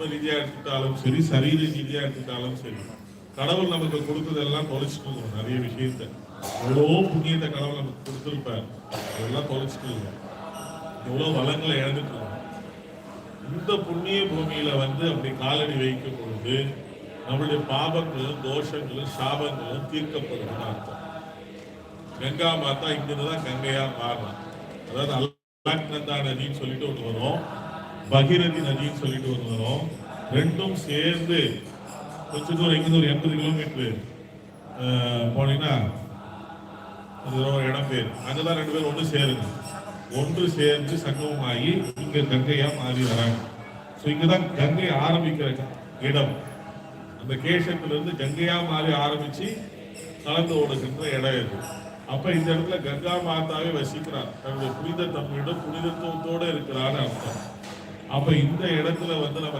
ஆத்ம ரீதியா எடுத்துட்டாலும் சரி, சரீர ரீதியா எடுத்துட்டாலும் சரி, கடவுள் நமக்கு கொடுத்ததெல்லாம் தொலைச்சிட்டு இருக்கோம். நிறைய விஷயத்த எவ்வளோ புண்ணியத்தை கடவுள் நமக்கு கொடுத்துருப்பார், அதெல்லாம் தொலைச்சிட்டு இருக்கோம். எவ்வளவு வளங்களை இழந்துட்டு இருக்கோம். இந்த புண்ணிய பூமியில வந்து அப்படி காலடி வைக்கும் பொழுது நம்மளுடைய பாபங்களும் தோஷங்களும் சாபங்களும் தீர்க்கப்படும் அர்த்தம். கங்கா மாதா இங்கிருந்துதான் கங்கையா மாறலாம். அதாவது அலக்நந்தா நதின்னு சொல்லிட்டு ஒண்ணு வரும், பகிரதி நதின்னு சொல்லிட்டு ஒண்ணு வரும். ரெண்டும் சேர்ந்து கொஞ்ச தூரம் இங்கிருந்து ஒரு 80 கிலோமீட்டர் போனீங்கன்னா அது ஒரு இடம் பேர், அங்கதான் ரெண்டு பேரும் ஒன்று சேருங்க. ஒன்று சேர்ந்து சங்கமமாகி இங்க கங்கையா மாறி வராங்க. இங்கதான் கங்கை ஆரம்பிக்கிற இடம். அந்த கேசத்துல இருந்து கங்கையா மாறி ஆரம்பிச்சு கலந்து ஓடுகின்ற இடம் இது. அப்ப இந்த இடத்துல கங்கா மாதாவே வசிக்கிறார், தன்னுடைய புனித தன்மையோட புனிதத்துவத்தோட இருக்கிறான்னு அர்த்தம். அப்ப இந்த இடத்துல வந்து நம்ம